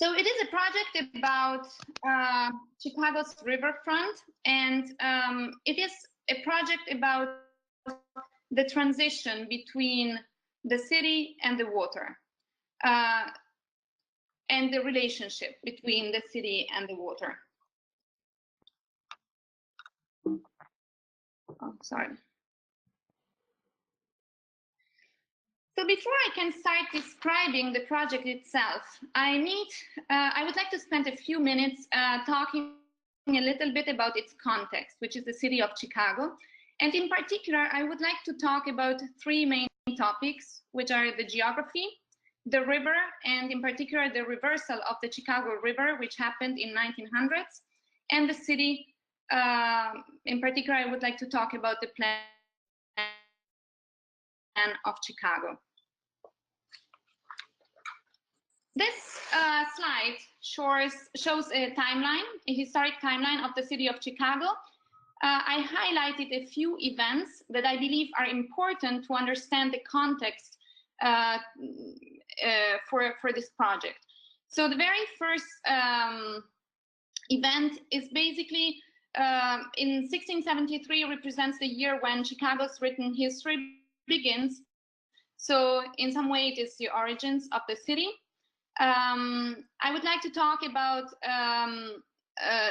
So it is a project about Chicago's riverfront, and it is a project about the transition between the city and the water, and the relationship between the city and the water. Oh, sorry. So before I can start describing the project itself, I would like to spend a few minutes talking a little bit about its context, which is the city of Chicago. And in particular, I would like to talk about three main topics, which are the geography, the river, and in particular, the reversal of the Chicago River, which happened in 1900s, and the city. In particular, I would like to talk about the plan of Chicago. This slide shows a timeline, a historic timeline of the city of Chicago. I highlighted a few events that I believe are important to understand the context for this project. So the very first event is basically in 1673 represents the year when Chicago's written history begins. So in some way, it is the origins of the city. I would like to talk about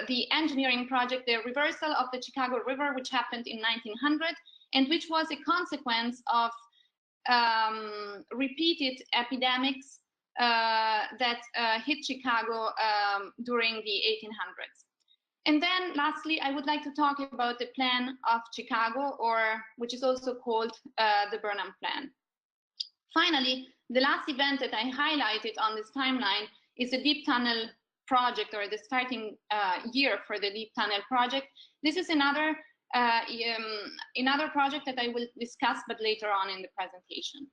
the engineering project, the reversal of the Chicago River, which happened in 1900, and which was a consequence of repeated epidemics that hit Chicago during the 1800s. And then lastly, I would like to talk about the plan of Chicago, which is also called the Burnham Plan. Finally, the last event that I highlighted on this timeline is the Deep Tunnel project, or the starting year for the Deep Tunnel project. This is another project that I will discuss, but later on in the presentation.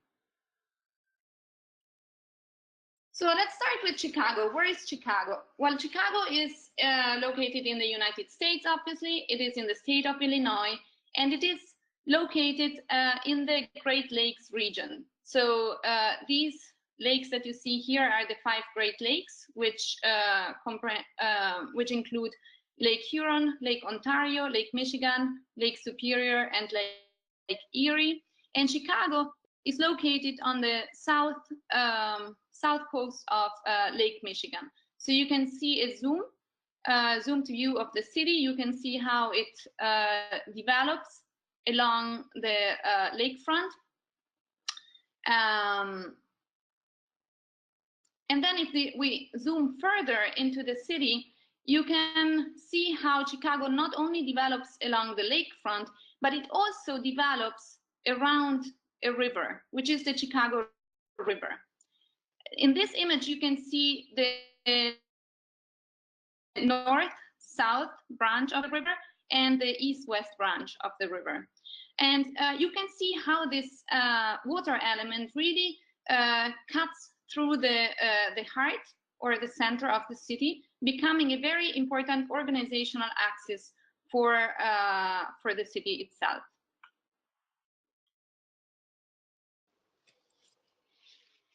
So let's start with Chicago. Where is Chicago? Well, Chicago is located in the United States, obviously. It is in the state of Illinois, and it is located in the Great Lakes region. So these lakes that you see here are the 5 Great Lakes, which include Lake Huron, Lake Ontario, Lake Michigan, Lake Superior, and Lake Erie. And Chicago is located on the south coast of Lake Michigan. So you can see a zoomed view of the city. You can see how it develops along the lakefront. And then if we zoom further into the city, you can see how Chicago not only develops along the lakefront, but it also develops around a river, which is the Chicago River. In this image, you can see the north-south branch of the river and the east-west branch of the river. And you can see how this water element really cuts through the heart or the center of the city, becoming a very important organizational axis for the city itself.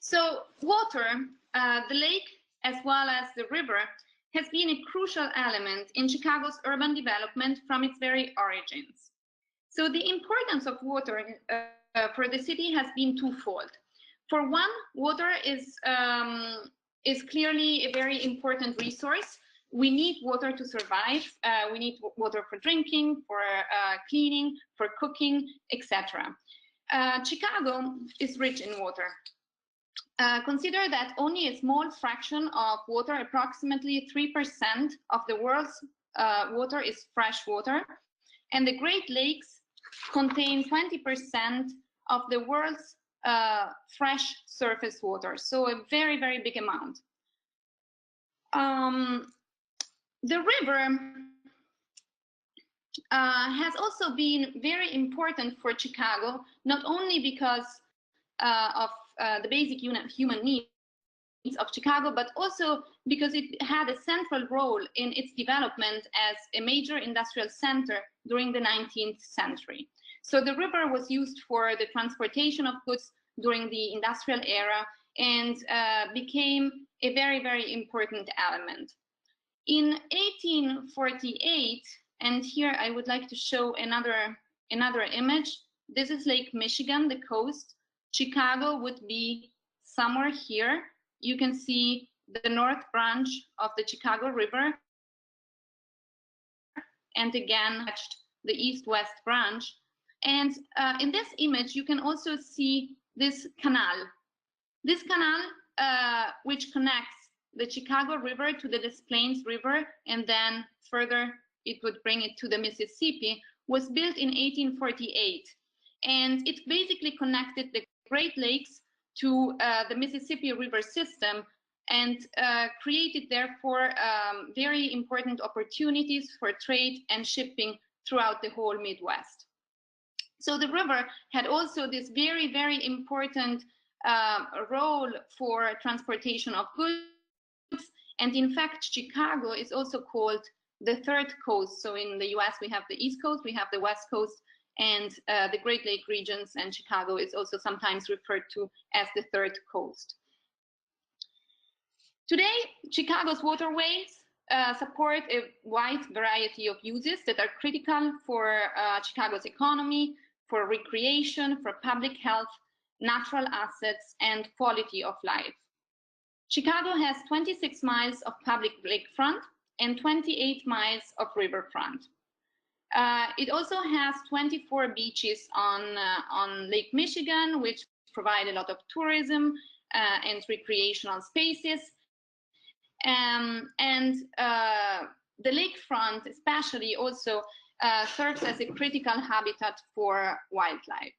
So water, the lake, as well as the river, has been a crucial element in Chicago's urban development from its very origins. So the importance of water for the city has been twofold. For one, water is clearly a very important resource. We need water to survive. We need water for drinking, for cleaning, for cooking, etc. Chicago is rich in water. Consider that only a small fraction of water, approximately 3% of the world's water, is fresh water, and the Great Lakes contain 20% of the world's fresh surface water, so a very, very big amount. The river has also been very important for Chicago, not only because of the basic human needs of Chicago, but also because it had a central role in its development as a major industrial center during the 19th century. So the river was used for the transportation of goods during the industrial era, and became a very, very important element. In 1848, and here I would like to show another image. This is Lake Michigan, the coast. Chicago would be somewhere here. You can see the north branch of the Chicago River, and again the east-west branch. And in this image, you can also see this canal. This canal, which connects the Chicago River to the Des Plaines River, and then further it would bring it to the Mississippi, was built in 1848. And it basically connected the Great Lakes to the Mississippi River system, and created therefore very important opportunities for trade and shipping throughout the whole Midwest. So the river had also this very, very important role for transportation of goods, and in fact Chicago is also called the third coast. So in the US we have the East Coast, we have the West Coast, and the Great Lake regions, and Chicago is also sometimes referred to as the third coast. Today, Chicago's waterways support a wide variety of uses that are critical for Chicago's economy, for recreation, for public health, natural assets, and quality of life. Chicago has 26 miles of public lakefront and 28 miles of riverfront. It also has 24 beaches on Lake Michigan, which provide a lot of tourism and recreational spaces. The lakefront especially also serves as a critical habitat for wildlife.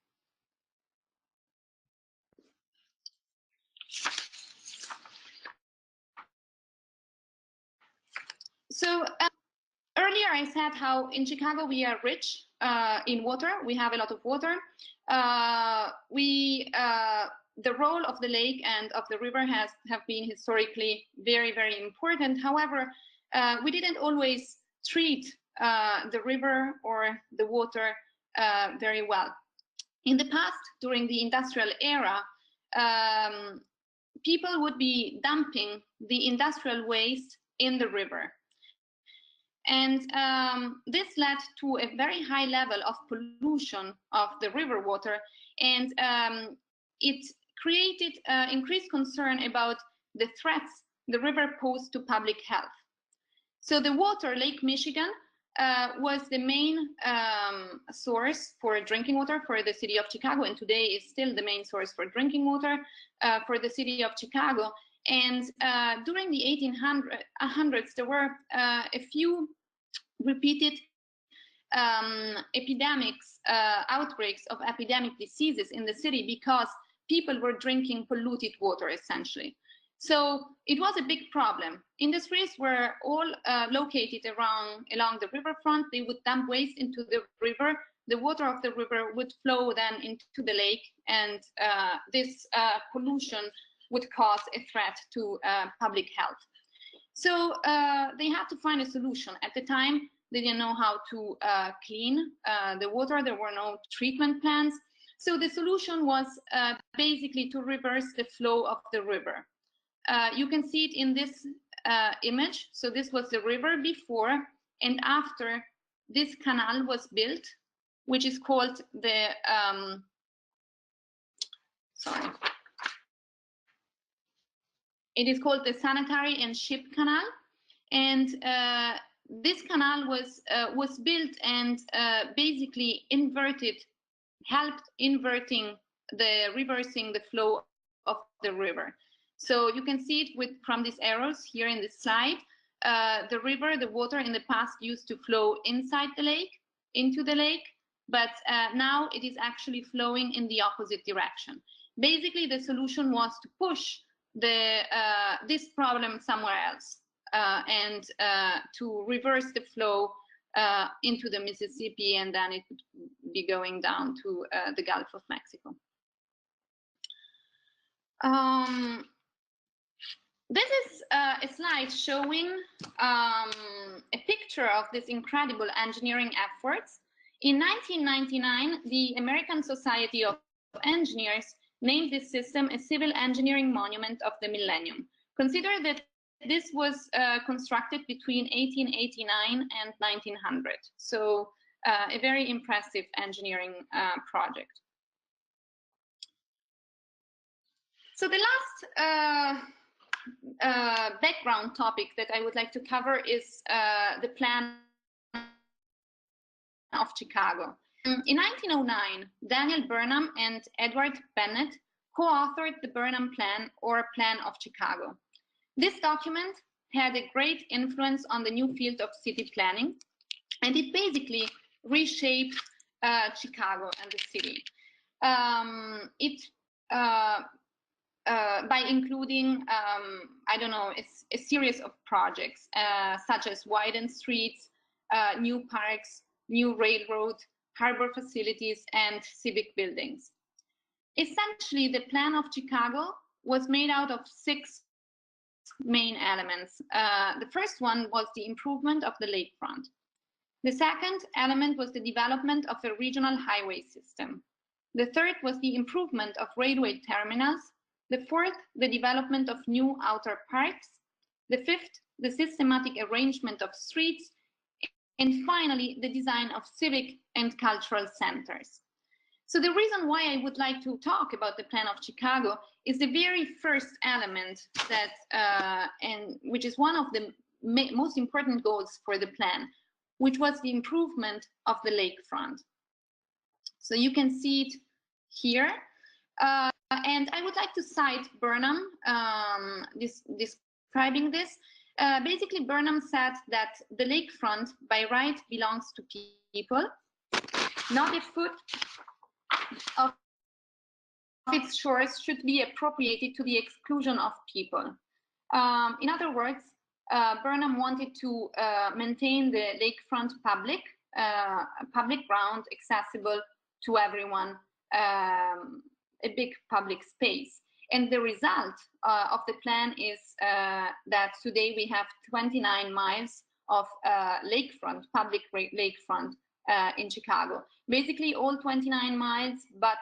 So earlier I said how in Chicago we are rich in water. We have a lot of water. The role of the lake and of the river have been historically very, very important. However, we didn't always treat the river or the water very well. In the past, during the industrial era, people would be dumping the industrial waste in the river. And this led to a very high level of pollution of the river water, and it created increased concern about the threats the river posed to public health. So the water, Lake Michigan, was the main source for drinking water for the city of Chicago, and today is still the main source for drinking water for the city of Chicago. And during the 1800s, there were a few repeated outbreaks of epidemic diseases in the city because people were drinking polluted water, essentially. So it was a big problem. Industries were all located along the riverfront. They would dump waste into the river. The water of the river would flow then into the lake, and this pollution would cause a threat to public health. So they had to find a solution. At the time, they didn't know how to clean the water. There were no treatment plants. So the solution was basically to reverse the flow of the river. You can see it in this image. So this was the river before and after this canal was built, which is called the, it is called the Sanitary and Ship Canal. And this canal was built and basically helped reversing the flow of the river. So you can see it from these arrows here in this slide. The river, the water in the past used to flow inside the lake, into the lake, but now it is actually flowing in the opposite direction. Basically, the solution was to push this problem somewhere else and to reverse the flow into the Mississippi, and then it would be going down to the Gulf of Mexico. This is a slide showing a picture of this incredible engineering efforts. In 1999, the American Society of Engineers named this system a civil engineering monument of the millennium. Consider that this was constructed between 1889 and 1900, so a very impressive engineering project. So the last background topic that I would like to cover is the plan of Chicago. In 1909, Daniel Burnham and Edward Bennett co-authored the Burnham Plan, or Plan of Chicago. This document had a great influence on the new field of city planning, and it basically reshaped Chicago and the city. By including, I don't know, a series of projects such as widened streets, new parks, new railroad, harbor facilities, and civic buildings. Essentially, the Plan of Chicago was made out of 6 main elements. The first one was the improvement of the lakefront. The second element was the development of a regional highway system. The third was the improvement of railway terminals. The fourth, the development of new outer parks. The fifth, the systematic arrangement of streets. And finally, the design of civic and cultural centers. So the reason why I would like to talk about the Plan of Chicago is the very first element that, and which is one of the most important goals for the plan, which was the improvement of the lakefront. So you can see it here. And I would like to cite Burnham describing this. Basically, Burnham said that the lakefront by right belongs to people, not a foot of its shores should be appropriated to the exclusion of people. In other words, Burnham wanted to maintain the lakefront public ground accessible to everyone, a big public space. And the result of the plan is that today we have 29 miles of lakefront, public lakefront in Chicago. Basically all 29 miles, but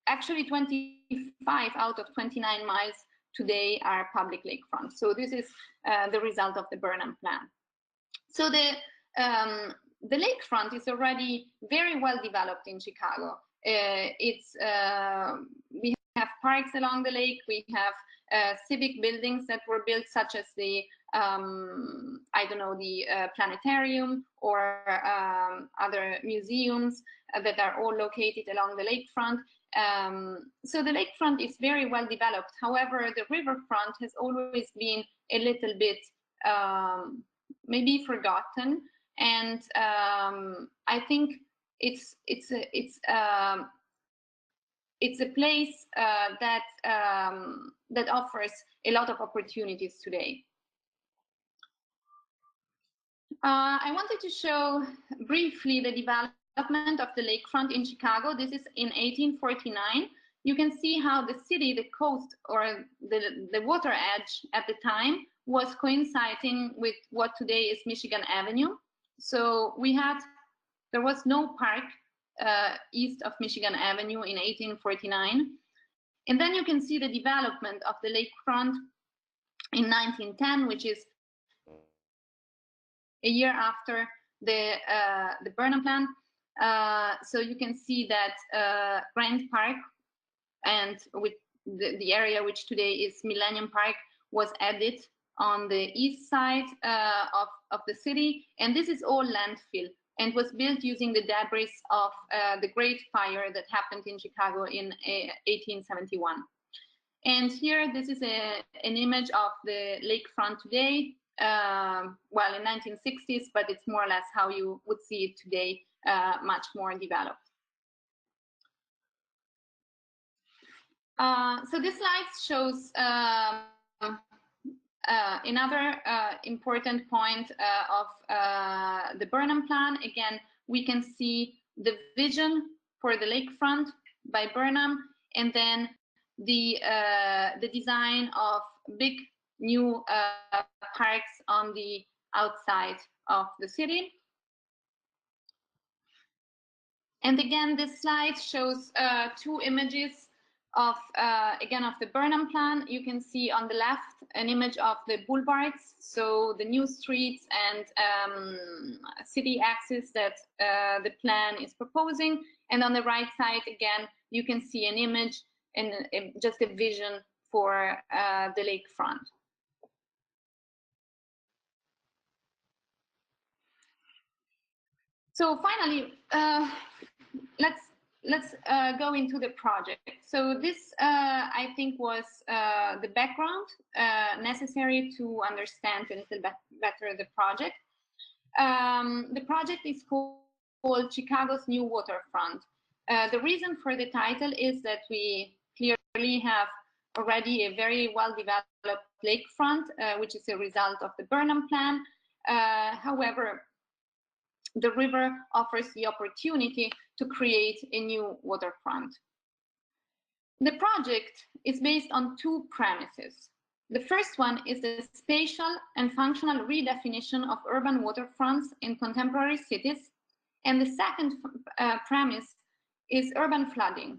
actually 25 out of 29 miles today are public lakefront. So this is the result of the Burnham Plan. So the lakefront is already very well developed in Chicago. We have parks along the lake. We have civic buildings that were built, such as the I don't know, the planetarium or other museums that are all located along the lakefront. So the lakefront is very well developed. However, the riverfront has always been a little bit maybe forgotten, and I think it's a place that offers a lot of opportunities today. I wanted to show briefly the development of the lakefront in Chicago. This is in 1849. You can see how the city, the coast, or the water edge at the time was coinciding with what today is Michigan Avenue. So there was no park east of Michigan Avenue in 1849. And then you can see the development of the lakefront in 1910, which is a year after the Burnham Plan. So you can see that Grant Park, and with the area which today is Millennium Park, was added on the east side of the city. And this is all landfill and was built using the debris of the Great Fire that happened in Chicago in 1871. And here, this is an image of the lakefront today. Well, in 1960s, but it's more or less how you would see it today, much more developed. So this slide shows another important point of the Burnham Plan. Again, we can see the vision for the lakefront by Burnham, and then the design of big new parks on the outside of the city. And again, this slide shows 2 images again, of the Burnham plan. You can see on the left an image of the boulevards, so the new streets and city axis that the plan is proposing. And on the right side, again, you can see an image and just a vision for the lakefront. So finally, let's go into the project. So this, I think, was the background necessary to understand a little bit better the project. The project is called Chicago's New Waterfront. The reason for the title is that we clearly have already a very well-developed lakefront, which is a result of the Burnham plan. However, the river offers the opportunity to create a new waterfront. The project is based on two premises. The first one is the spatial and functional redefinition of urban waterfronts in contemporary cities. And the second premise is urban flooding,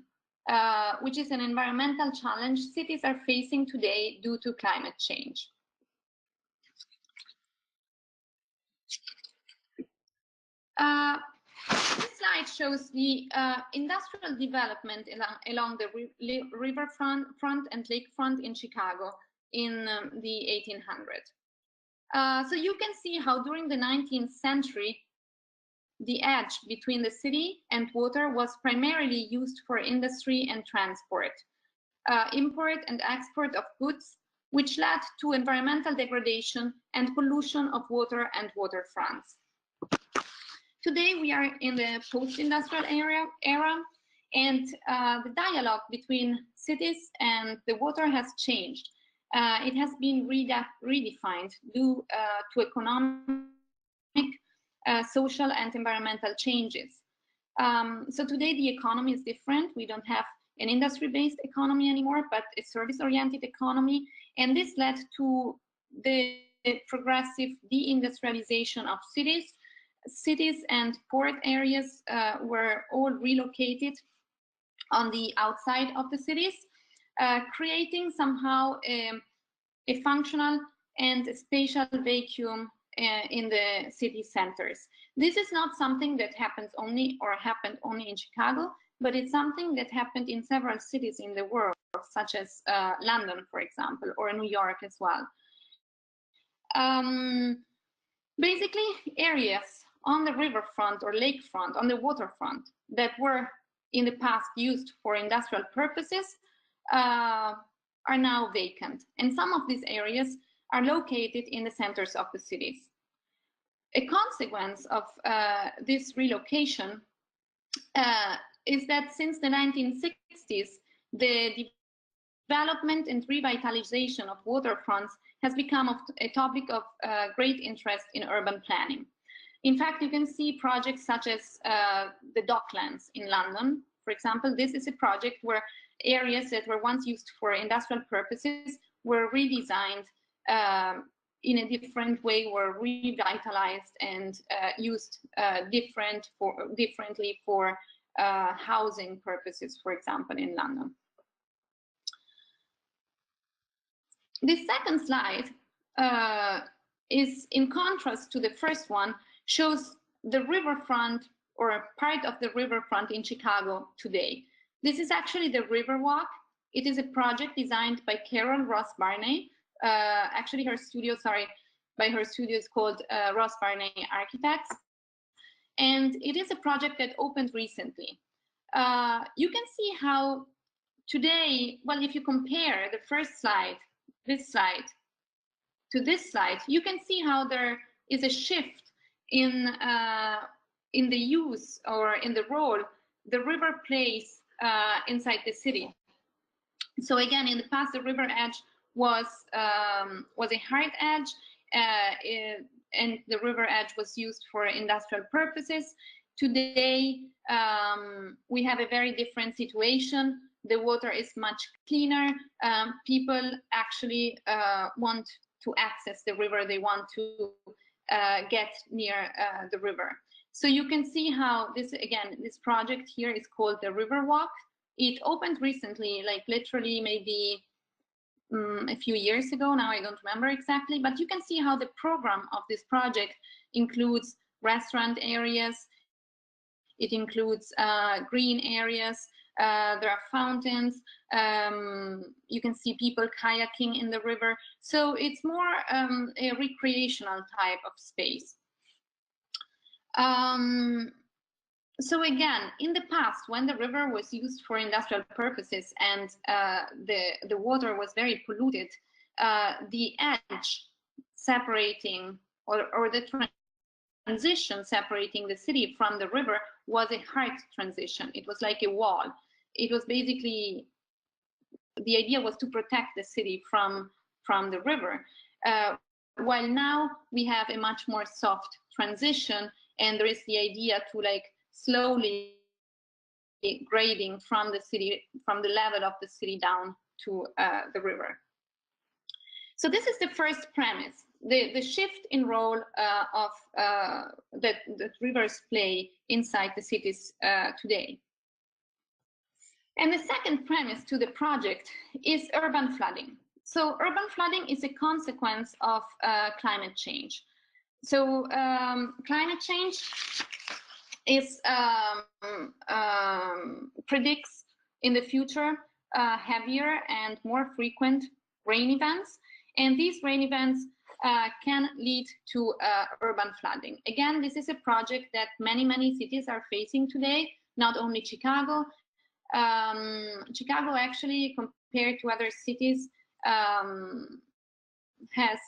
which is an environmental challenge cities are facing today due to climate change. This slide shows the industrial development along the riverfront and lakefront in Chicago in the 1800s. So you can see how during the 19th century, the edge between the city and water was primarily used for industry and transport, import and export of goods, which led to environmental degradation and pollution of water and waterfronts. Today, we are in the post-industrial era, and the dialogue between cities and the water has changed. It has been redefined due to economic, social, and environmental changes. So today, the economy is different. We don't have an industry-based economy anymore, but a service-oriented economy. And this led to the progressive deindustrialization of cities. Cities and port areas were all relocated on the outside of the cities, creating somehow a functional and spatial vacuum in the city centers. This is not something that happens only or happened only in Chicago, but it's something that happened in several cities in the world, such as London, for example, or New York as well. Basically, areas on the riverfront or lakefront, on the waterfront, that were in the past used for industrial purposes are now vacant. And some of these areas are located in the centers of the cities. A consequence of this relocation is that since the 1960s, the development and revitalization of waterfronts has become a topic of great interest in urban planning. In fact, you can see projects such as the Docklands in London, for example. This is a project where areas that were once used for industrial purposes were redesigned in a different way, were revitalized and used differently for housing purposes, for example, in London. This second slide is in contrast to the first one, shows the riverfront or part of the riverfront in Chicago today. This is actually the Riverwalk. It is a project designed by Carol Ross Barney. Actually, her studio, is called Ross Barney Architects. And it is a project that opened recently. You can see how today, well, if you compare the first slide, this slide, to this slide, you can see how there is a shift in the use or in the role the river plays inside the city. So again, in the past, the river edge was a hard edge, and the river edge was used for industrial purposes. Today, we have a very different situation. The water is much cleaner. People actually want to access the river. They want to get near the river. So you can see how this, again, this project here is called the Riverwalk. It opened recently, like literally maybe a few years ago. Now I don't remember exactly, but you can see how the program of this project includes restaurant areas, it includes green areas, there are fountains, you can see people kayaking in the river. So it's more a recreational type of space. So again, in the past, when the river was used for industrial purposes and the water was very polluted, the edge separating or the transition separating the city from the river was a hard transition. It was like a wall. It was basically, the idea was to protect the city from the river. While now we have a much more soft transition, and there is the idea to like slowly grading from the city, from the level of the city down to the river. So this is the first premise, the shift in role of that rivers play inside the cities today. And the second premise to the project is urban flooding. So urban flooding is a consequence of climate change. So climate change is predicts in the future heavier and more frequent rain events, and these rain events can lead to urban flooding. Again, this is a project that many cities are facing today, not only Chicago. Chicago actually, compared to other cities, has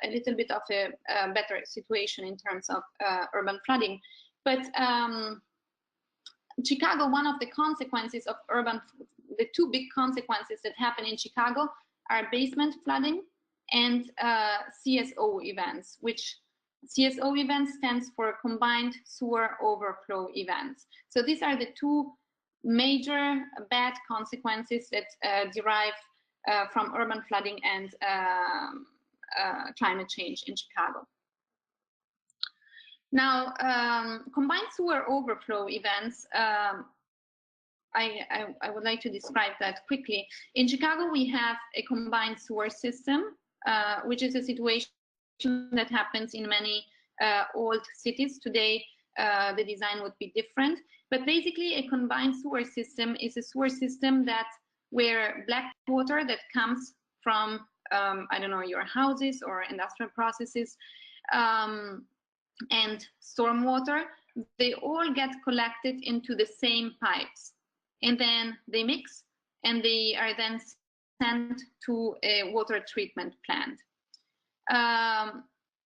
a little bit of a better situation in terms of urban flooding. But Chicago, one of the consequences of the two big consequences that happen in Chicago are basement flooding and CSO events, which CSO events stands for combined sewer overflow events. So these are the two major bad consequences that derive from urban flooding and climate change in Chicago. Now, combined sewer overflow events, I would like to describe that quickly. In Chicago, we have a combined sewer system, which is a situation that happens in many old cities. Today, the design would be different. But basically, a combined sewer system is a sewer system where black water that comes from, I don't know, your houses or industrial processes, and stormwater, they all get collected into the same pipes, and then they mix, and they are then sent to a water treatment plant.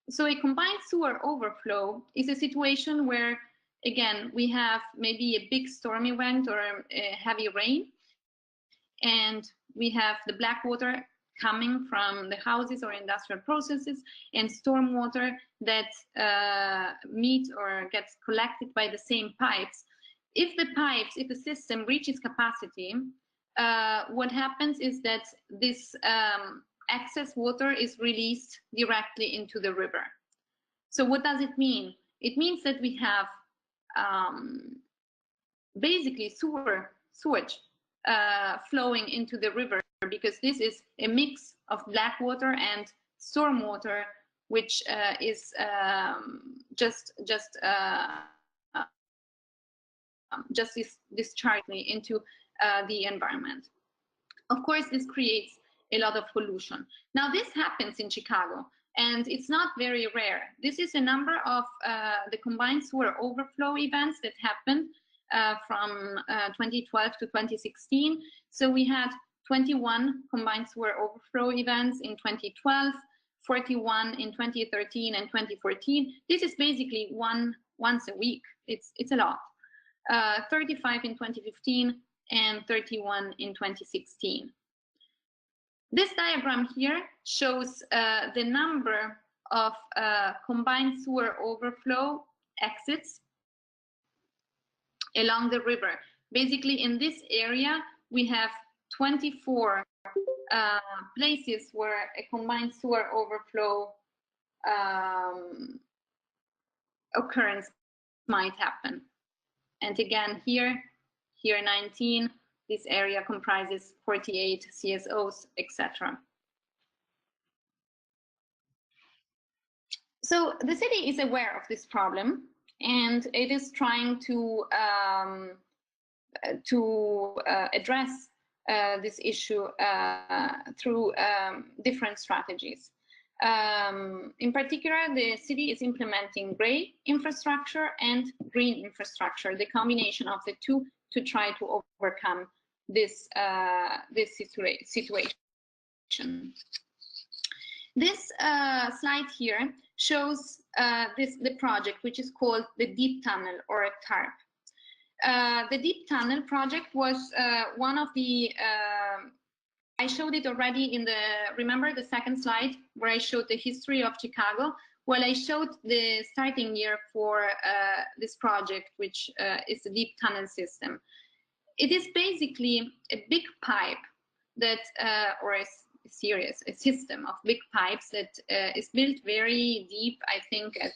So a combined sewer overflow is a situation where, again, we have maybe a big storm event or a heavy rain, and we have the black water coming from the houses or industrial processes and stormwater that meet or gets collected by the same pipes. If the system reaches capacity, what happens is that this excess water is released directly into the river. So what does it mean? It means that we have basically sewage flowing into the river, because this is a mix of black water and storm water, which is just discharging into the environment. Of course, this creates a lot of pollution. Now, this happens in Chicago, and it's not very rare. This is a number of the combined sewer overflow events that happened from 2012 to 2016. So we had 21 combined sewer overflow events in 2012, 41 in 2013 and 2014. This is basically once a week. It's a lot. 35 in 2015 and 31 in 2016. This diagram here shows the number of combined sewer overflow exits along the river. Basically, in this area, we have 24 places where a combined sewer overflow occurrence might happen. And again, here 19, this area comprises 48 CSOs, etc. So the city is aware of this problem, and it is trying to address this issue through different strategies. In particular, the city is implementing gray infrastructure and green infrastructure, the combination of the two, to try to overcome this, situation. This slide here shows the project, which is called the Deep Tunnel, or a TARP. The Deep Tunnel project was one of the, I showed it already in the, remember the second slide where I showed the history of Chicago? Well, I showed the starting year for this project, which is the Deep Tunnel system. It is basically a big pipe that, or a system of big pipes that is built very deep, I think at,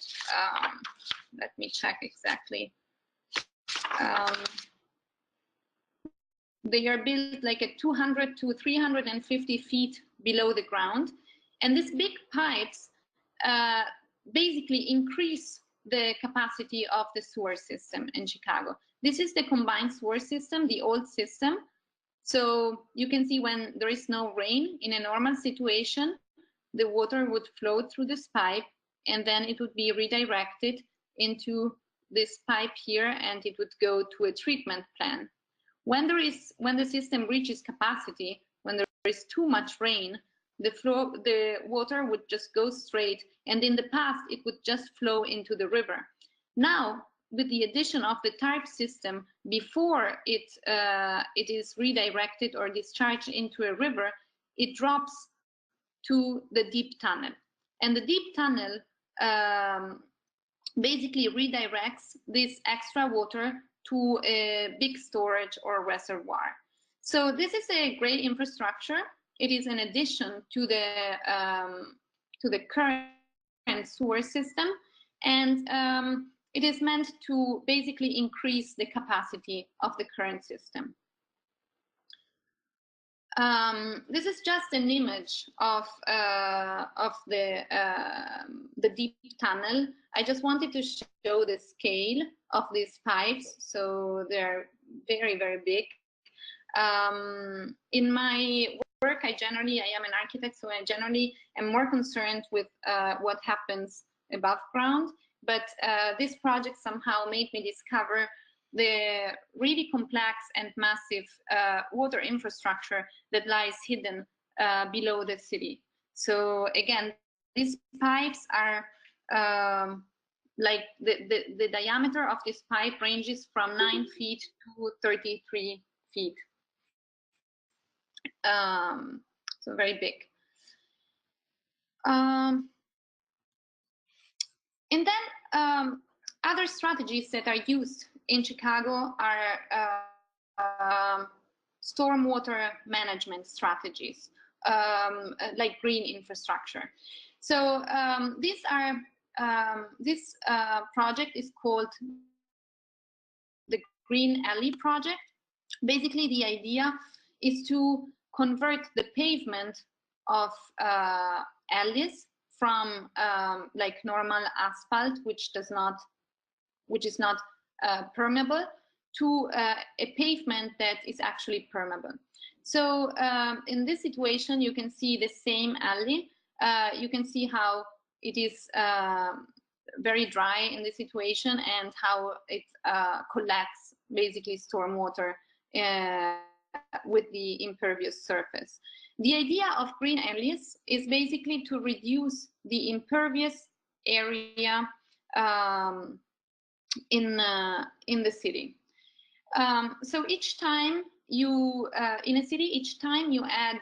let me check exactly. They are built like at 200 to 350 feet below the ground. And these big pipes basically increase the capacity of the sewer system in Chicago. This is the combined sewer system, the old system. So you can see when there is no rain, in a normal situation, the water would flow through this pipe, and then it would be redirected into this pipe here, and it would go to a treatment plant. When the system reaches capacity, when there is too much rain, the water would just go straight, and in the past it would just flow into the river. Now, with the addition of the TARP system, before it is redirected or discharged into a river, it drops to the deep tunnel. And the deep tunnel basically redirects this extra water to a big storage or reservoir. So this is a great infrastructure. It is an addition to the current sewer system, and it is meant to basically increase the capacity of the current system. This is just an image of the deep tunnel. I just wanted to show the scale of these pipes. So they're very, very big. In my work, I am an architect, so I generally am more concerned with what happens above ground. But this project somehow made me discover the really complex and massive water infrastructure that lies hidden below the city. So again, these pipes are like the diameter of this pipe ranges from 9 feet to 33 feet. So very big. And then other strategies that are used in Chicago are stormwater management strategies, like green infrastructure. So these are this project is called the Green Alley Project. Basically, the idea is to convert the pavement of alleys from like normal asphalt, which is not permeable, to a pavement that is actually permeable. So in this situation, you can see the same alley. You can see how it is very dry in this situation, and how it collects basically stormwater with the impervious surface. The idea of green alleys is basically to reduce the impervious area in the city. So each time you, in a city, each time you add,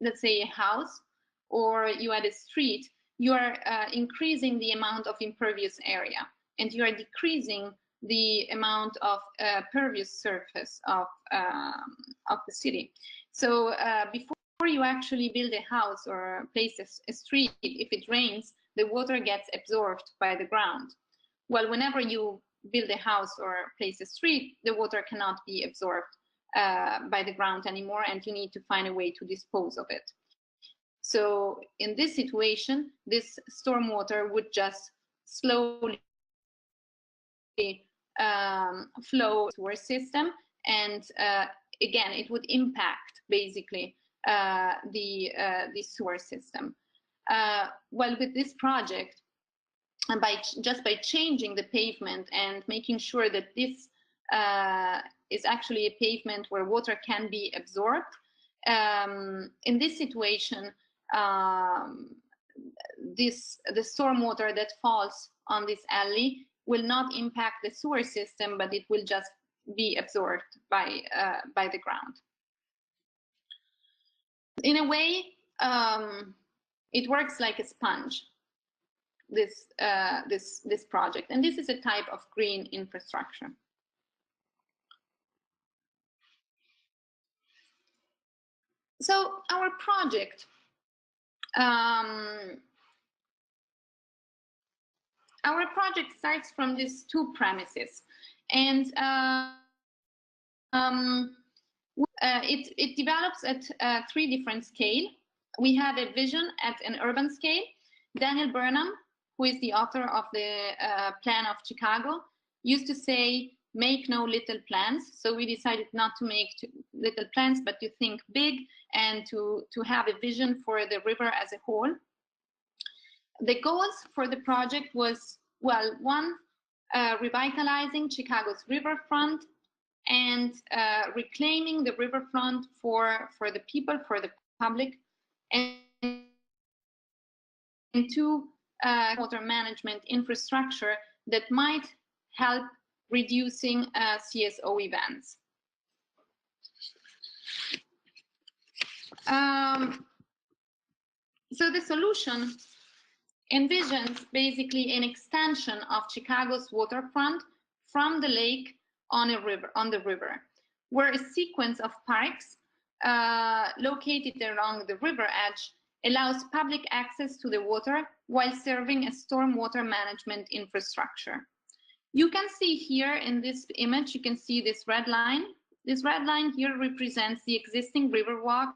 let's say, a house, or you add a street, you are increasing the amount of impervious area, and you are decreasing the amount of pervious surface of the city. So before you actually build a house or place a street, if it rains, the water gets absorbed by the ground. Well, whenever you build a house or place a street, the water cannot be absorbed by the ground anymore, and you need to find a way to dispose of it. So in this situation, this stormwater would just slowly flow to our system, and again, it would impact basically the sewer system. Well, with this project, and just by changing the pavement and making sure that this is actually a pavement where water can be absorbed, in this situation, the stormwater that falls on this alley will not impact the sewer system, but it will just be absorbed by the ground. In a way, it works like a sponge, this project, and this is a type of green infrastructure. So our project starts from these two premises, and it develops at three different scales. We have a vision at an urban scale. Daniel Burnham, who is the author of the Plan of Chicago, used to say, make no little plans. So we decided not to make little plans, but to think big and to have a vision for the river as a whole. The goals for the project was, well, one, revitalizing Chicago's riverfront and reclaiming the riverfront for the people, for the public, and two, water management infrastructure that might help reducing CSO events. So the solution envisions basically an extension of Chicago's waterfront from the lake on the river, where a sequence of parks located along the river edge allows public access to the water while serving a stormwater management infrastructure. You can see here in this image, you can see this red line. This red line here represents the existing riverwalk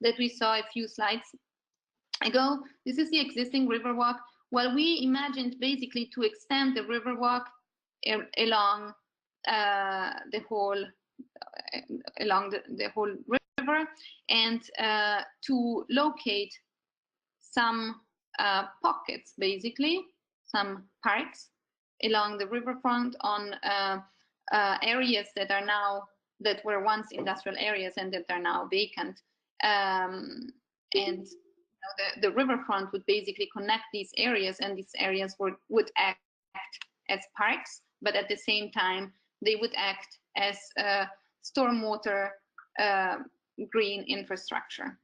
that we saw a few slides ago. This is the existing riverwalk. Well, we imagined basically to extend the riverwalk along the whole river, and to locate some pockets, basically some parks along the riverfront on areas that were once industrial areas and that are now vacant. And the riverfront would basically connect these areas, and these areas would act as parks, but at the same time they would act as stormwater green infrastructure.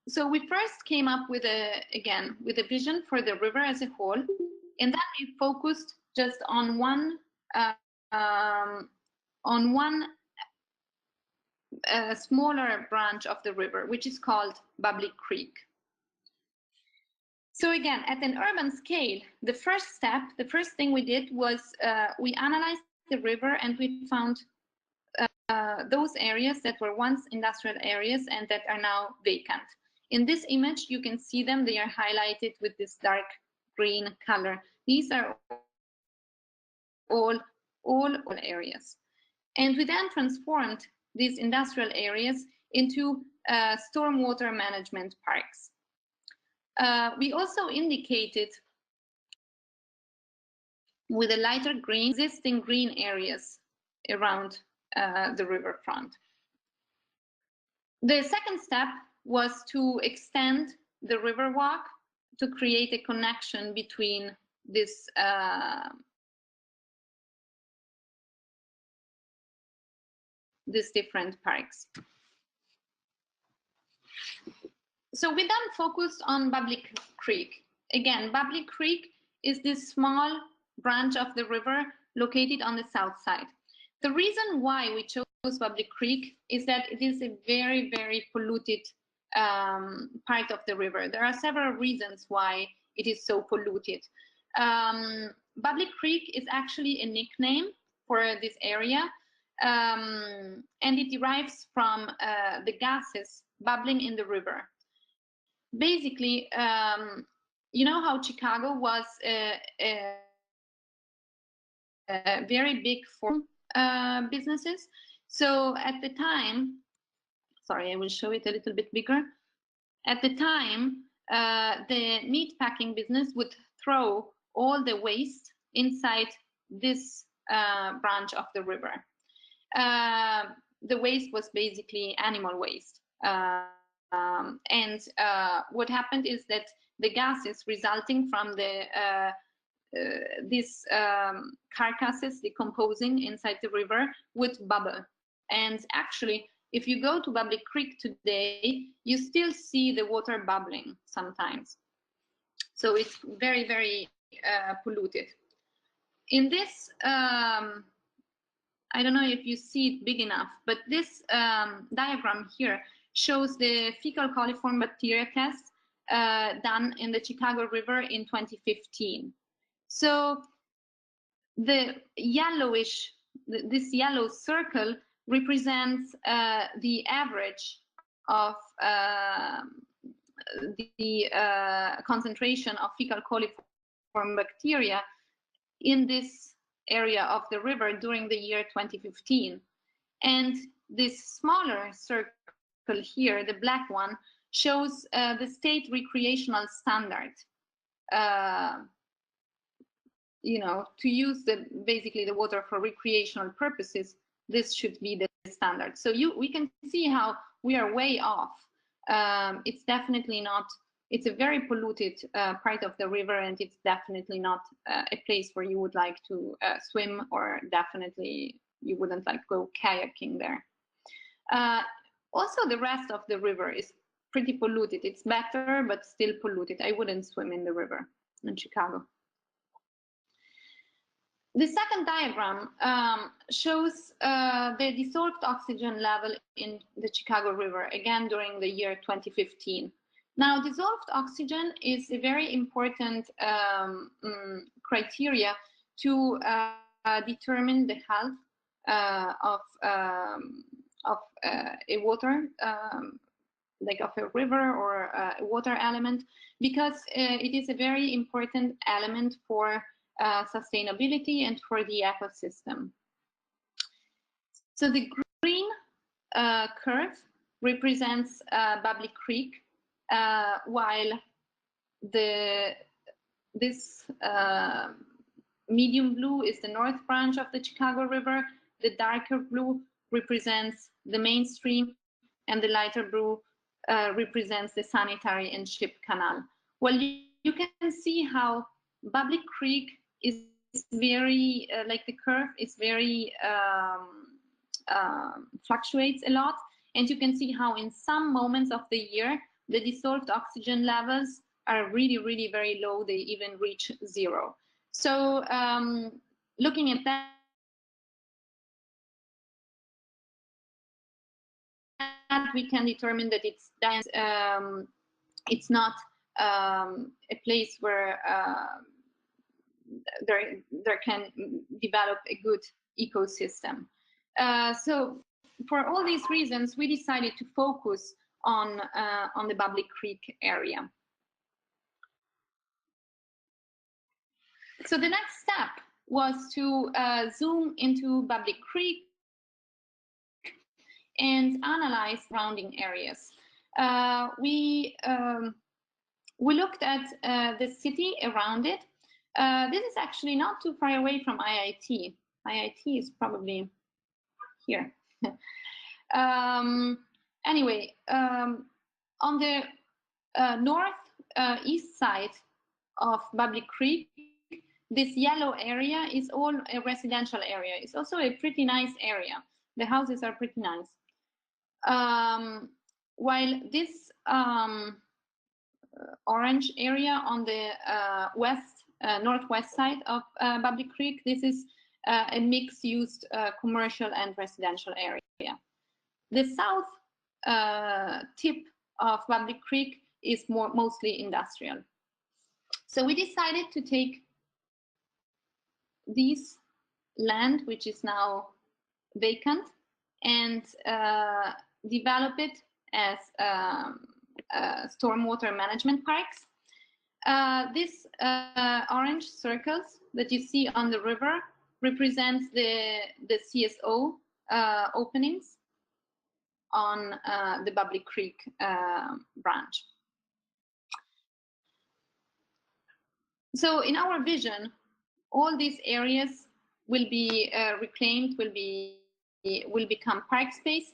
So we first came up with a vision for the river as a whole, and then we focused just on one smaller branch of the river, which is called Bubbly Creek. So again, at an urban scale, the first thing we did was we analyzed the river, and we found those areas that were once industrial areas and that are now vacant. In this image, you can see them. They are highlighted with this dark green color. These are all areas. And we then transformed these industrial areas into stormwater management parks. We also indicated with a lighter green existing green areas around the riverfront. The second step was to extend the riverwalk to create a connection between this these different parks. So we then focused on Bubbly Creek. Again, Bubbly Creek is this small branch of the river located on the south side. The reason why we chose Bubbly Creek is that it is a very, very polluted part of the river. There are several reasons why it is so polluted. Bubbly Creek is actually a nickname for this area, and it derives from the gases bubbling in the river. Basically, you know how Chicago was a very big for businesses. So at the time, sorry, I will show it a little bit bigger. At the time, the meat packing business would throw all the waste inside this branch of the river. The waste was basically animal waste. What happened is that the gases resulting from these carcasses decomposing inside the river would bubble. And actually, if you go to Bubbly Creek today, you still see the water bubbling sometimes. So it's very, very polluted. In this, I don't know if you see it big enough, but this diagram here shows the fecal coliform bacteria test done in the Chicago River in 2015. So the yellowish, this yellow circle represents the average of the concentration of fecal coliform bacteria in this area of the river during the year 2015. And this smaller circle here, the black one, shows the state recreational standard. You know, to use basically the water for recreational purposes, this should be the standard. So we can see how we are way off. It's definitely not, it's a very polluted part of the river, and it's definitely not a place where you would like to swim, or definitely you wouldn't like go kayaking there. Also, the rest of the river is pretty polluted. It's better, but still polluted. I wouldn't swim in the river in Chicago. The second diagram shows the dissolved oxygen level in the Chicago River, again during the year 2015. Now, dissolved oxygen is a very important criteria to determine the health of a water, like of a river or a water element, because it is a very important element for sustainability and for the ecosystem. So the green curve represents Bubbly Creek, while this medium blue is the north branch of the Chicago River. The darker blue represents the mainstream, and the lighter blue represents the sanitary and ship canal. Well, you can see how Bubbly Creek is very, like the curve is very, fluctuates a lot. And you can see how in some moments of the year, the dissolved oxygen levels are really, really very low. They even reach 0. So looking at that, we can determine that it's not a place where there can develop a good ecosystem. So for all these reasons, we decided to focus on the Bubbly Creek area. So the next step was to zoom into Bubbly Creek and analyze surrounding areas. We looked at the city around it. This is actually not too far away from IIT. IIT is probably here. Anyway, on the northeast side of Bubbly Creek, this yellow area is all a residential area. It's also a pretty nice area. The houses are pretty nice. While this orange area on the northwest side of Bubbly Creek, this is a mixed-use commercial and residential area. The south tip of Bubbly Creek is mostly industrial. So we decided to take this land, which is now vacant, and develop it as stormwater management parks. These orange circles that you see on the river represents the CSO openings on the Bubbly Creek branch. So in our vision, all these areas will be reclaimed, will become park space.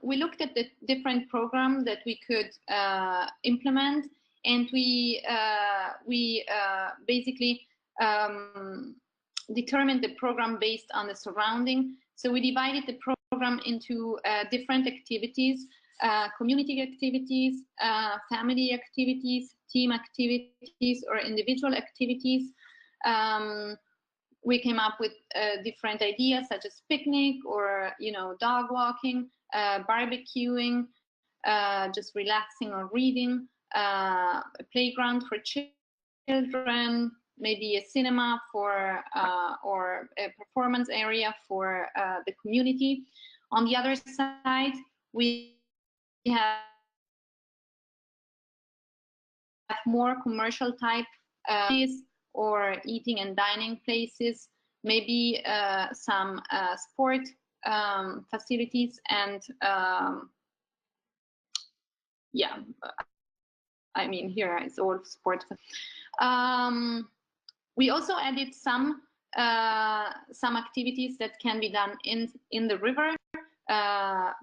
We looked at the different programs that we could implement, and we basically determined the program based on the surrounding. So we divided the program into different activities, community activities, family activities, team activities, or individual activities. We came up with different ideas such as picnic, or dog walking, barbecuing, just relaxing or reading, a playground for children, maybe a cinema for or a performance area for the community. On the other side, we have more commercial type or eating and dining places, maybe some sport facilities, and yeah, I mean, here it's all sport. We also added some activities that can be done in the river,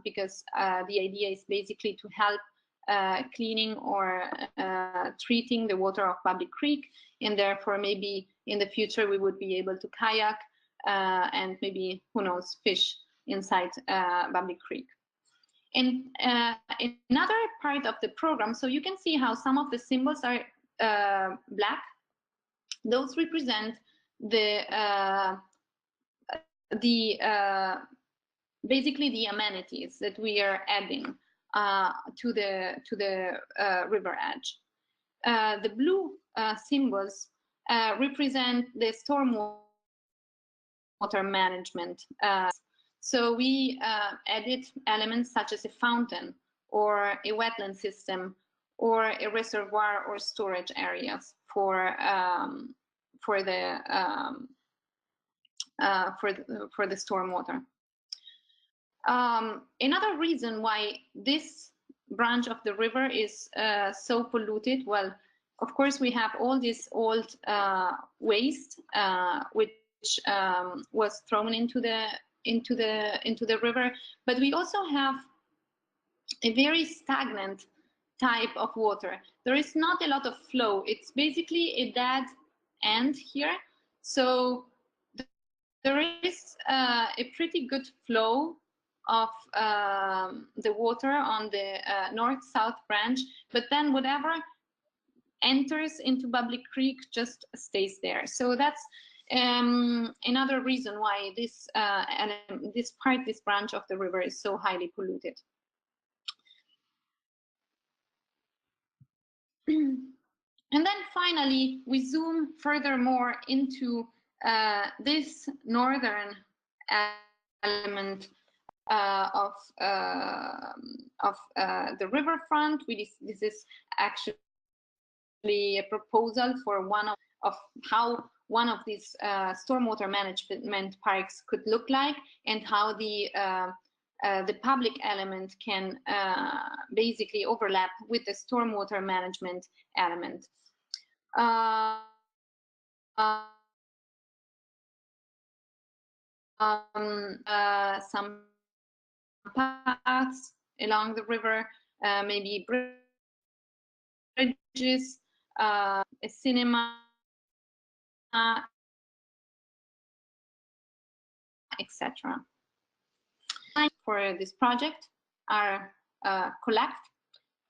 because the idea is basically to help cleaning or treating the water of Bubbly Creek, and therefore maybe in the future we would be able to kayak and maybe, who knows, fish inside Bubbly Creek. And another part of the program, so you can see how some of the symbols are black. Those represent basically the amenities that we are adding to the river edge. The blue symbols represent the stormwater management. So we added elements such as a fountain, or a wetland system, or a reservoir or storage areas for the stormwater. Another reason why this branch of the river is so polluted, well, of course, we have all this old waste which was thrown into the river, but we also have a very stagnant type of water. There is not a lot of flow. It's basically a dead end here. So there is a pretty good flow of the water on the north-south branch, but then whatever enters into Bubbly Creek just stays there. So that's another reason why this branch of the river is so highly polluted. And then finally, we zoom furthermore into this northern element of the riverfront. This is actually a proposal for one of how one of these stormwater management parks could look like, and how the public element can basically overlap with the stormwater management element. Some paths along the river, maybe bridges, a cinema, etc. For this project are collect,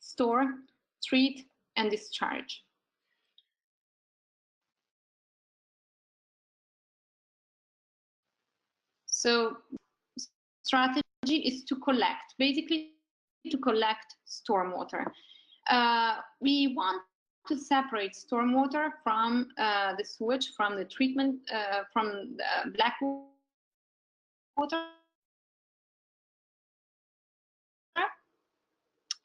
store, treat, and discharge. So strategy is to collect, basically to collect stormwater. We want to separate stormwater from the sewage, from the treatment, from the black water.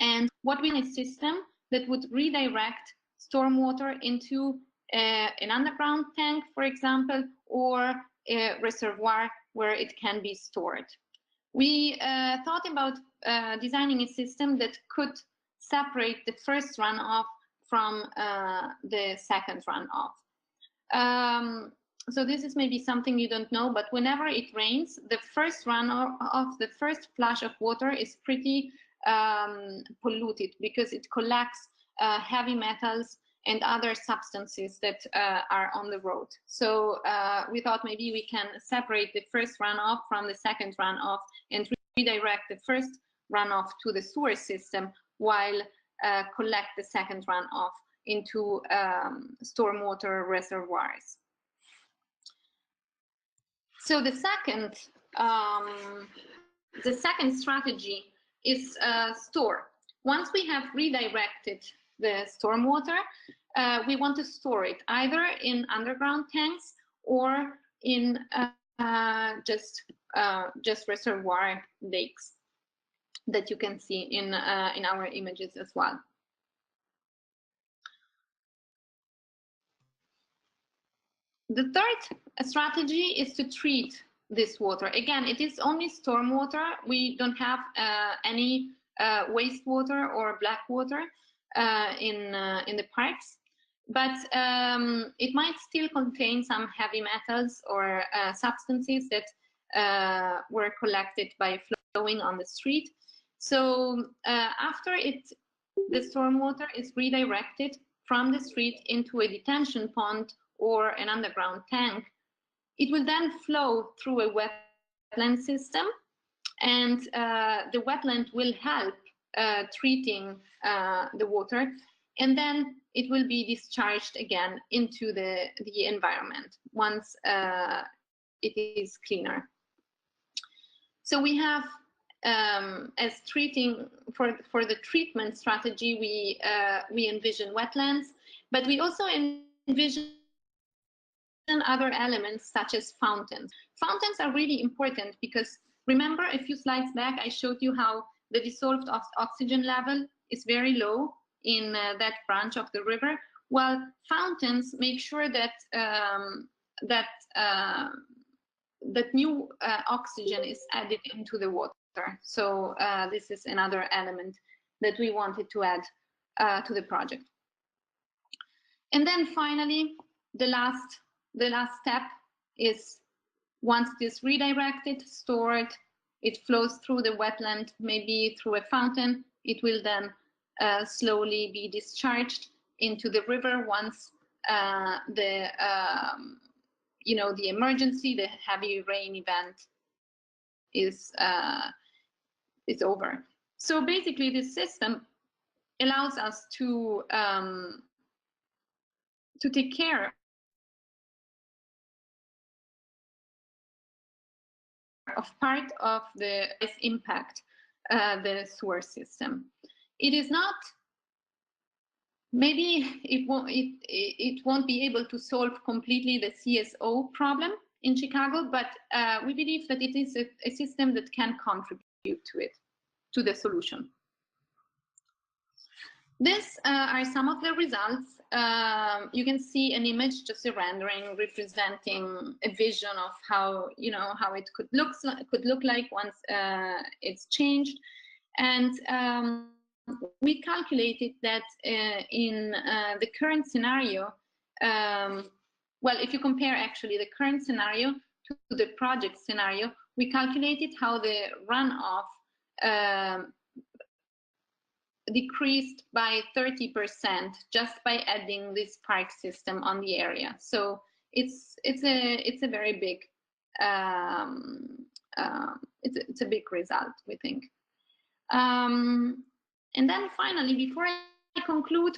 And what we need a system that would redirect stormwater into an underground tank, for example, or a reservoir where it can be stored. We thought about designing a system that could separate the first runoff from the second runoff. So this is maybe something you don't know, but whenever it rains, the first runoff, the first flash of water is pretty polluted because it collects heavy metals and other substances that are on the road. So we thought maybe we can separate the first runoff from the second runoff and redirect the first runoff to the sewer system while collect the second runoff into stormwater reservoirs. So the second strategy is store. Once we have redirected the stormwater, we want to store it either in underground tanks or in just reservoir lakes that you can see in our images as well. The third strategy is to treat this water. Again, it is only stormwater. We don't have any wastewater or black water in the parks, but it might still contain some heavy metals or substances that were collected by flowing on the street. So after the stormwater is redirected from the street into a detention pond or an underground tank, it will then flow through a wetland system, and the wetland will help treating the water, and then it will be discharged again into the environment once it is cleaner. So we have, as treating, for the treatment strategy, we envision wetlands, but we also envision other elements such as fountains. Fountains are really important because remember a few slides back I showed you how the dissolved oxygen level is very low in that branch of the river. Well, fountains make sure that that new oxygen is added into the water. So this is another element that we wanted to add to the project. And then finally, the last step is, once it is redirected, stored, it flows through the wetland, maybe through a fountain, it will then slowly be discharged into the river once the emergency, the heavy rain event is over. So basically this system allows us to take care of part of the impact the sewer system. It is not, maybe it won't be able to solve completely the CSO problem in Chicago, but we believe that it is a system that can contribute to the solution. These are some of the results. You can see an image, just a rendering representing a vision of how it could look like once it's changed. And we calculated that in the current scenario, well, if you compare actually the current scenario to the project scenario, we calculated how the runoff decreased by 30% just by adding this park system on the area. So it's a very big it's a big result, we think. And then finally, before I conclude,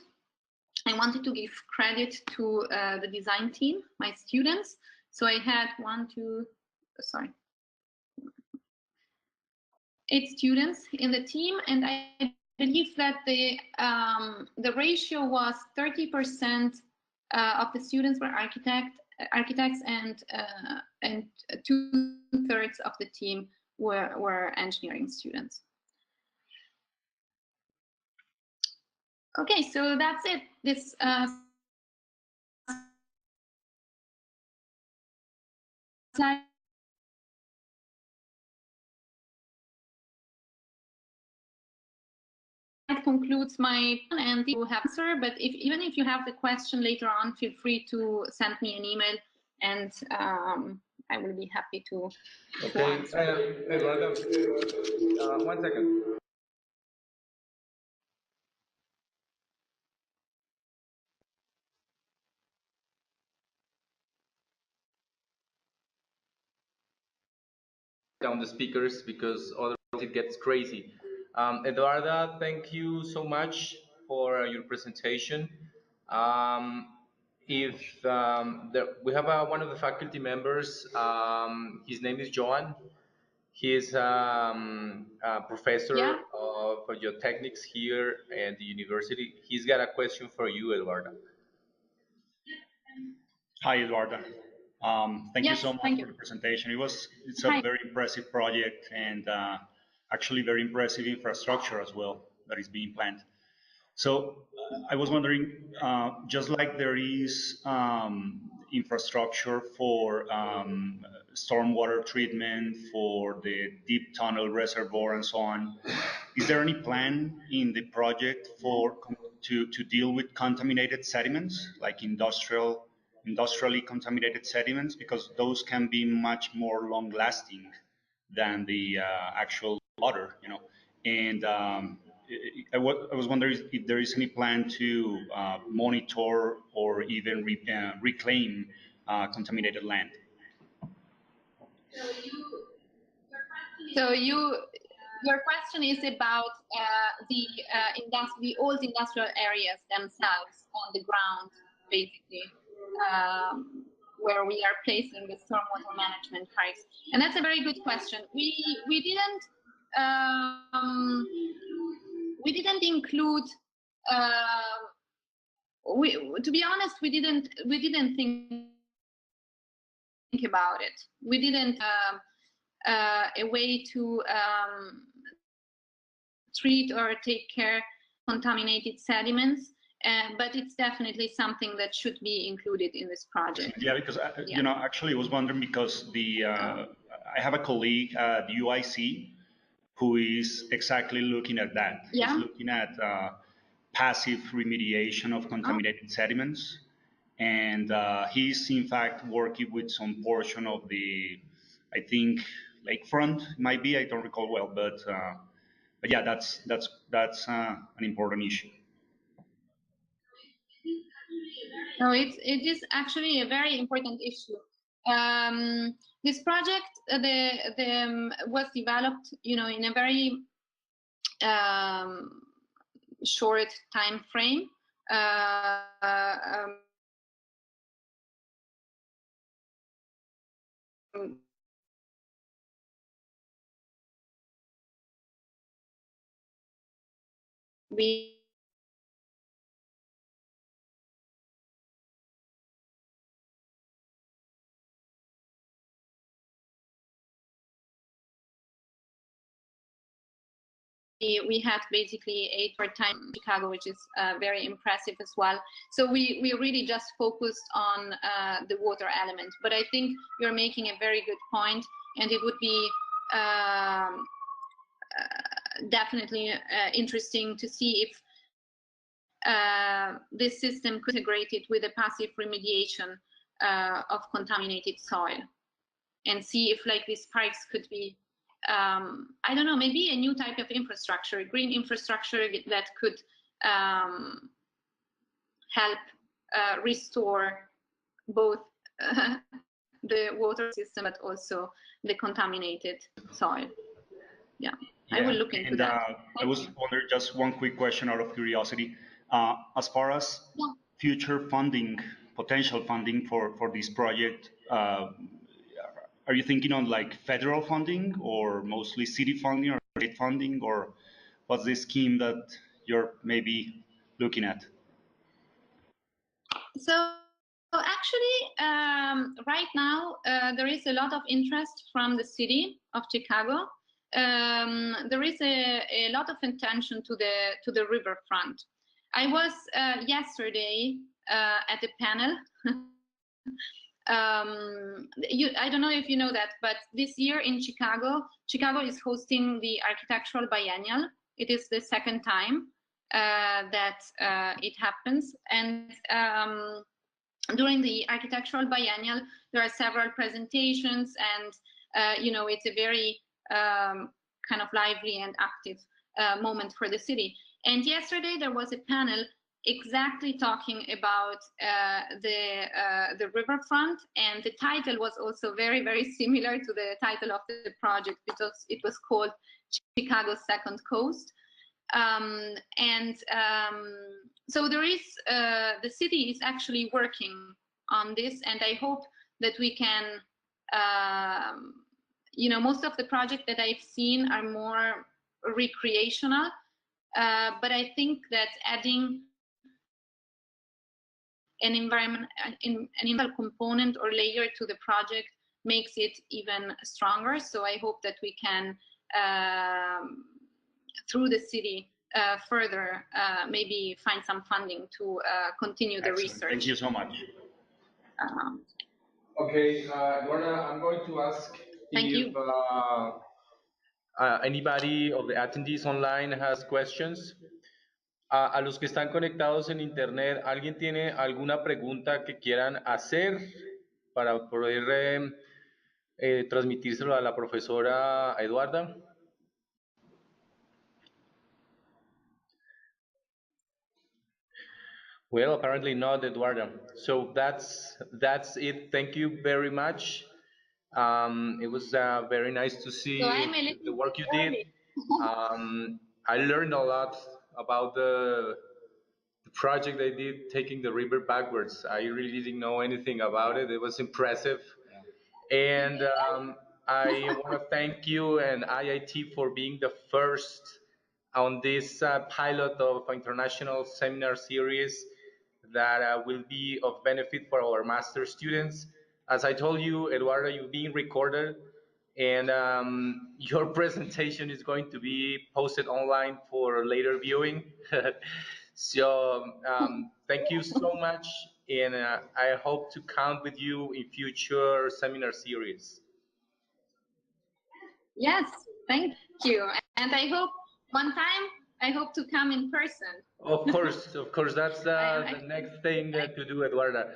I wanted to give credit to the design team, my students. So I had 8 students in the team, and I believe that the ratio was 30% of the students were architects, and 2/3 of the team were engineering students. Okay, so that's it. This slide concludes my, and you have answer, but even if you have the question later on, feel free to send me an email, and I will be happy to answer. Eduarda, one second. Down the speakers because otherwise it gets crazy. Edoarda, thank you so much for your presentation. Um, if we have one of the faculty members, his name is Joan. He is a professor of geotechnics here at the university. He's got a question for you, Edoarda. Hi, Edoarda. Thank you so much for the presentation. It's a very impressive project, and actually very impressive infrastructure as well that is being planned. So I was wondering, just like there is infrastructure for stormwater treatment, for the deep tunnel reservoir and so on, is there any plan in the project to deal with contaminated sediments, like industrially contaminated sediments, because those can be much more long lasting than the actual water, you know? And I was wondering if there is any plan to monitor or even reclaim contaminated land. So your question is about the old industrial areas themselves on the ground, basically, where we are placing the stormwater management pipes, and that's a very good question. We didn't include. To be honest, we didn't think about it. We didn't a way to treat or take care contaminated sediments, but it's definitely something that should be included in this project. Yeah, because you know, actually, I was wondering because I have a colleague at UIC who is exactly looking at that. He's looking at passive remediation of contaminated sediments, and he's in fact working with some portion of the, I think, lakefront might be. I don't recall well, but yeah, that's an important issue. No, it is actually a very important issue. This project was developed, you know, in a very short time frame. We had basically 8 part-time in Chicago, which is very impressive as well. So we really just focused on the water element. But I think you're making a very good point, and it would be definitely interesting to see if this system could integrate it with a passive remediation of contaminated soil, and see if like these pipes could be I don't know, maybe a new type of infrastructure, green infrastructure that could help restore both the water system, but also the contaminated soil. Yeah, I will look into that. I was wondering, just one quick question out of curiosity. As far as future funding, potential funding for this project, are you thinking on like federal funding or mostly city funding or state funding, or what's the scheme that you're maybe looking at? So actually, right now, there is a lot of interest from the city of Chicago. There is a lot of attention to the riverfront. I was yesterday at a panel. I don't know if you know that, but this year in Chicago is hosting the Architectural Biennial. It is the second time that it happens. And during the Architectural Biennial, there are several presentations, and it's a very kind of lively and active moment for the city. And yesterday there was a panel exactly talking about the riverfront, and the title was also very, very similar to the title of the project, because it was called Chicago's Second Coast. So there is the city is actually working on this, and I hope that we can most of the projects that I've seen are more recreational, but I think that adding an environmental component or layer to the project makes it even stronger. So I hope that we can through the city further maybe find some funding to continue the research. Thank you so much. Okay, Edoarda, I'm going to ask if anybody of the attendees online has questions. A los que están conectados en internet, ¿alguien tiene alguna pregunta que quieran hacer para poder transmitírselo a la profesora Edoarda? Well, apparently not, Eduardo. So that's it. Thank you very much. It was very nice to see the work you did. I learned a lot about the project they did, taking the river backwards. I really didn't know anything about it. It was impressive. And I want to thank you and IIT for being the first on this pilot of international seminar series that will be of benefit for our master students. As I told you, Eduardo, you're being recorded, and your presentation is going to be posted online for later viewing. So thank you so much, and I hope to count with you in future seminar series. Yes, thank you. And I hope one time, I hope to come in person. Of course, that's the next thing to do, Eduarda.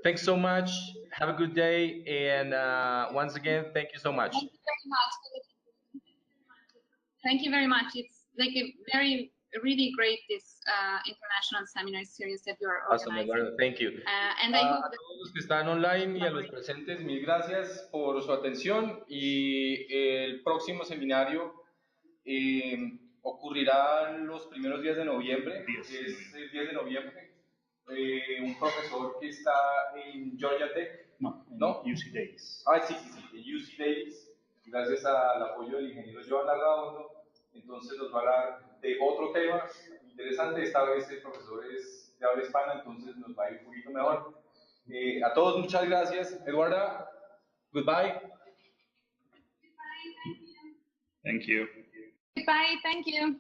Thanks so much. Have a good day. And once again, thank you so much. Thank you very much. Thank you very much. It's like a very, really great, this international seminar series that you're organizing. Awesome, Eduardo. Thank you. And I hope a todos los que están online y a los presentes, mil gracias por su atención. Y el próximo seminario ocurrirá los primeros días de noviembre. Es el 10 de noviembre. Un profesor que está en Georgia Tech. No, UC Davis. Sí, en UC Davis. Gracias al apoyo del ingeniero Joan Larraondo. Entonces nos va a hablar de otro tema interesante. Esta vez el profesor es de habla hispana, entonces nos va a ir un poquito mejor. A todos muchas gracias. Eduarda, goodbye. Thank you. Goodbye, thank you.